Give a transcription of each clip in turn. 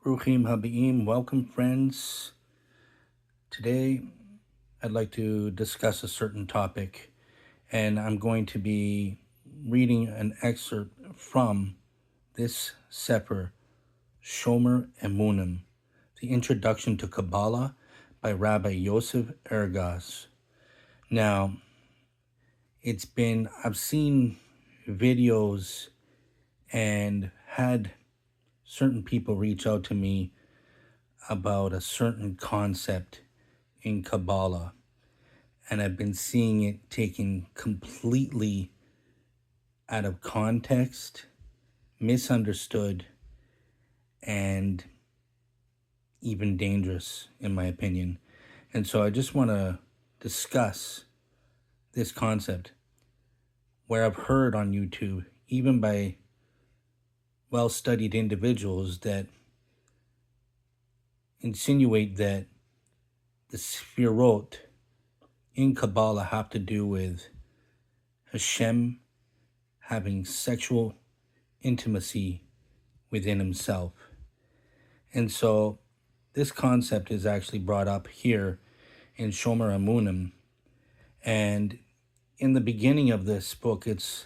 Bruchim Habiim, welcome friends. Today I'd like to discuss a certain topic, and I'm going to be reading an excerpt from this Sefer, Shomer Emunim, the Introduction to Kabbalah by Rabbi Yosef Ergas. Now, I've seen videos and had certain people reach out to me about a certain concept in Kabbalah, and I've been seeing it taken completely out of context, misunderstood, and even dangerous, in my opinion. And so I just want to discuss this concept where I've heard on YouTube, even by well-studied individuals, that insinuate that the Sefirot in Kabbalah have to do with Hashem having sexual intimacy within himself. And so this concept is actually brought up here in Shomer Emunim. And in the beginning of this book, there's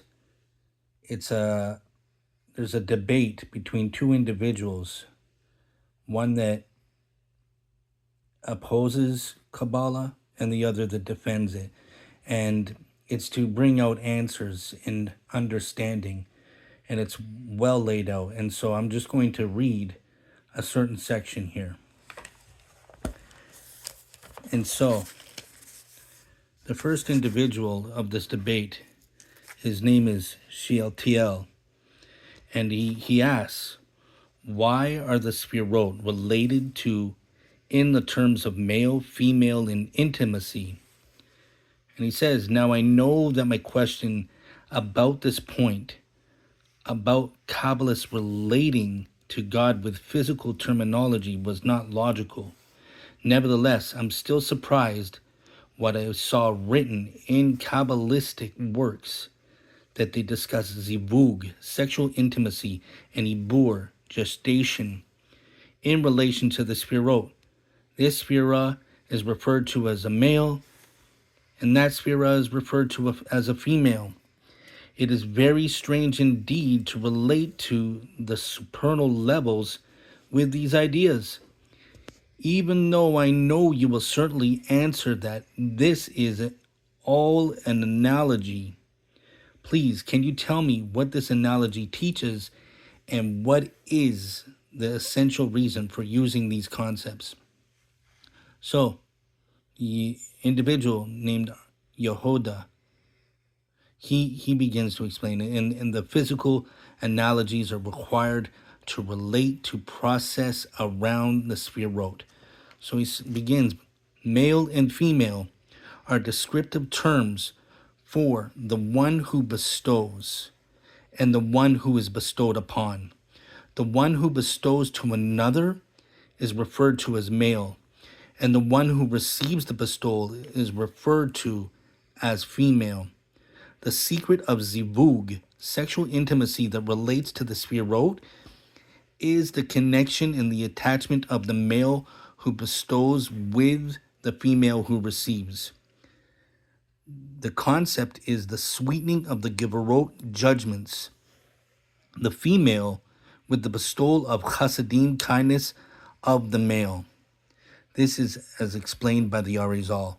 a debate between two individuals, one that opposes Kabbalah and the other that defends it. And it's to bring out answers and understanding, and it's well laid out. And so I'm just going to read a certain section here. And so the first individual of this debate, his name is Shealtiel, and he asks, why are the Sefirot related to in the terms of male, female, and intimacy? And he says, now I know that my question about this point, about Kabbalists relating to God with physical terminology, was not logical. Nevertheless, I'm still surprised what I saw written in kabbalistic works, that they discuss Zivug, sexual intimacy, and Ibur, gestation, in relation to the Sefirot. This Sefirah is referred to as a male, and that Sefirah is referred to as a female. It is very strange indeed to relate to the supernal levels with these ideas. Even though I know you will certainly answer that this is all an analogy, please, can you tell me what this analogy teaches and what is the essential reason for using these concepts? So, the individual named Yehuda, he begins to explain it. And the physical analogies are required to relate to process around the Sefirot. So he begins, male and female are descriptive terms for the one who bestows and the one who is bestowed upon. The one who bestows to another is referred to as male, and the one who receives the bestowal is referred to as female. The secret of Zivug, sexual intimacy that relates to the Sefirot, is the connection and the attachment of the male who bestows with the female who receives. The concept is the sweetening of the Giverot judgments. The female with the bestowal of chasadim, kindness of the male. This is as explained by the Arizal.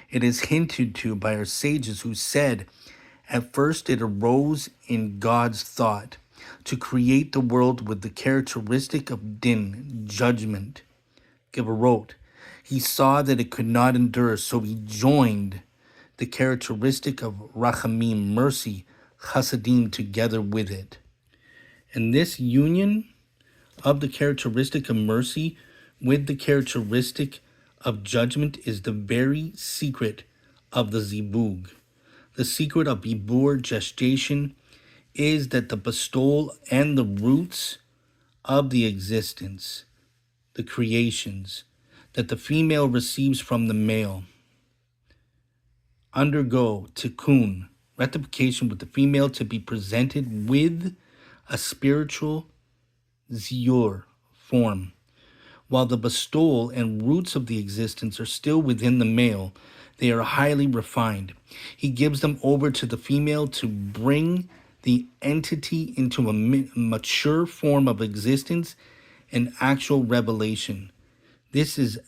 It is hinted to by our sages who said, at first it arose in God's thought to create the world with the characteristic of din, judgment, Giverot. He saw that it could not endure, so he joined the characteristic of rachamim, mercy, chasadim, together with it. And this union of the characteristic of mercy with the characteristic of judgment is the very secret of the Zivug. The secret of Ibur, gestation, is that the bestowal and the roots of the existence, the creations, that the female receives from the male, undergo tikkun, rectification, with the female to be presented with a spiritual ziur form, While the bestowal and roots of the existence are still within the male, they are highly refined. He gives them over to the female to bring the entity into a mature form of existence and actual revelation. This is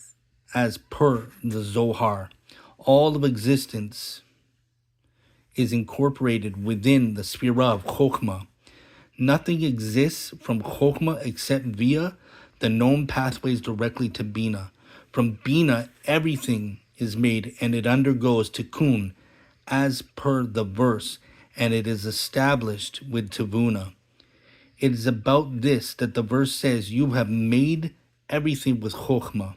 as per the Zohar. All of existence is incorporated within the Sefirot of Chokhmah. Nothing exists from Chokhmah except via the known pathways directly to Bina. From Bina, everything is made and it undergoes tikkun as per the verse, and it is established with Tivuna. It is about this that the verse says, "You have made everything with Chokhmah,"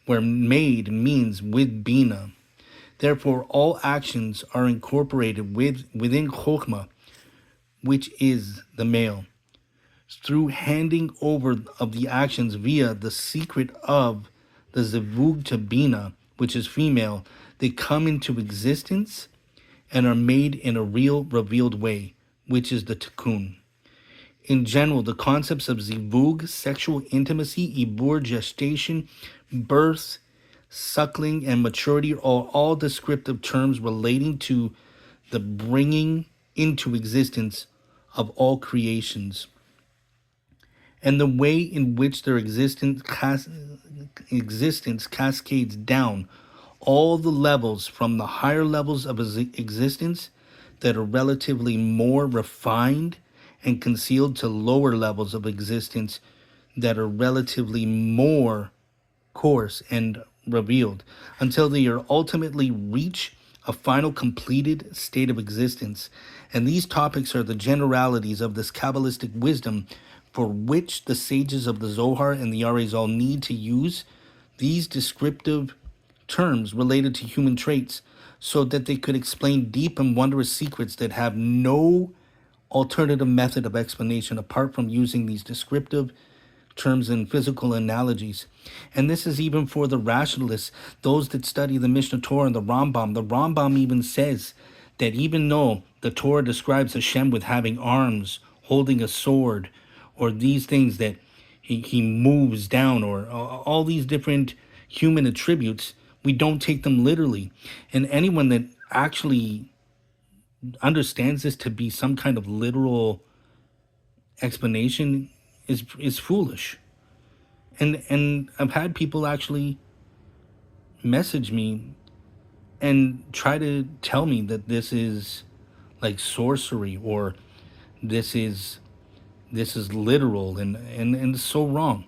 where made means with Bina. Therefore, all actions are incorporated within Chokhmah, which is the male. Through handing over of the actions via the secret of the Zivug to Bina, which is female, they come into existence and are made in a real revealed way, which is the tikkun. In general, the concepts of Zivug, sexual intimacy, ibur, gestation, birth, suckling, and maturity are all descriptive terms relating to the bringing into existence of all creations, and the way in which their existence cascades down all the levels from the higher levels of existence that are relatively more refined and concealed to lower levels of existence that are relatively more coarse and revealed, until they are ultimately reach a final completed state of existence. And these topics are the generalities of this kabbalistic wisdom for which the sages of the Zohar and the Arizal need to use these descriptive terms related to human traits so that they could explain deep and wondrous secrets that have no alternative method of explanation apart from using these descriptive terms and physical analogies. And this is even for the rationalists, those that study the Mishnah Torah and the Rambam. The Rambam even says that even though the Torah describes Hashem with having arms, holding a sword, or these things that he moves down, or all these different human attributes, we don't take them literally. And anyone that actually understands this to be some kind of literal explanation is foolish. And I've had people actually message me and try to tell me that this is like sorcery, or this is literal, and it's so wrong.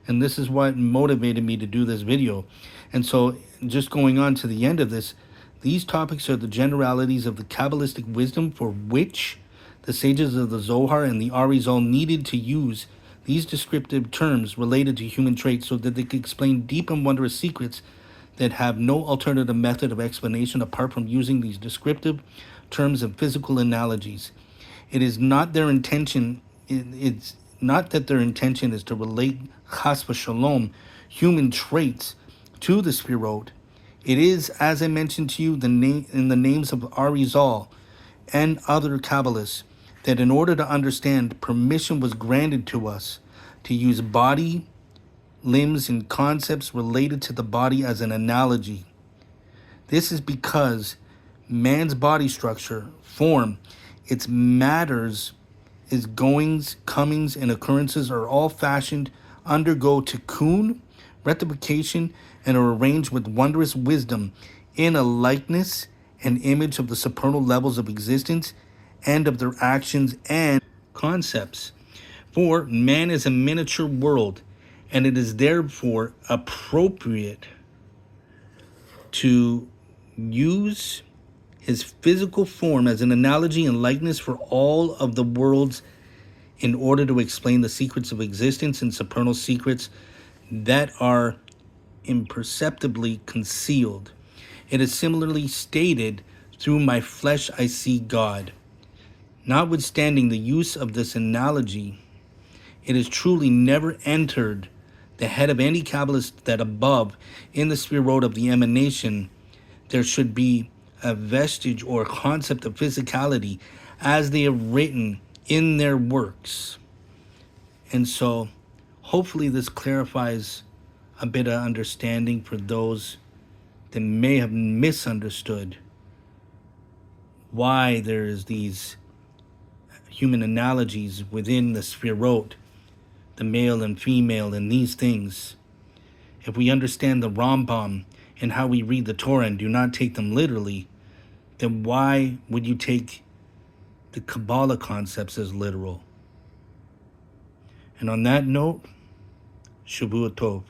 And this is what motivated me to do this video. And so, just going on to the end of this, these topics are the generalities of the kabbalistic wisdom for which the sages of the Zohar and the Arizal needed to use these descriptive terms related to human traits so that they could explain deep and wondrous secrets that have no alternative method of explanation apart from using these descriptive terms and physical analogies. It is not their intention, it's not that their intention is to relate chas v'shalom, human traits, to the Sefirot. It is, as I mentioned to you, in the names of Arizal and other Kabbalists, that in order to understand, permission was granted to us to use body, limbs, and concepts related to the body as an analogy. This is because man's body structure, form, its matters, its goings, comings, and occurrences are all fashioned, undergo tikkun, rectification, and are arranged with wondrous wisdom in a likeness and image of the supernal levels of existence and of their actions and concepts. For man is a miniature world, and it is therefore appropriate to use his physical form as an analogy and likeness for all of the worlds in order to explain the secrets of existence and supernal secrets that are imperceptibly concealed. It is similarly stated, "Through my flesh I see God." Notwithstanding the use of this analogy, it has truly never entered the head of any Kabbalist that above, in the Sefirot of the emanation, there should be a vestige or concept of physicality as they have written in their works. And so, hopefully this clarifies a bit of understanding for those that may have misunderstood why there's these human analogies within the Sefirot, the male and female, and these things. If we understand the Rambam and how we read the Torah and do not take them literally, then why would you take the Kabbalah concepts as literal? And on that note, Shavua Tov.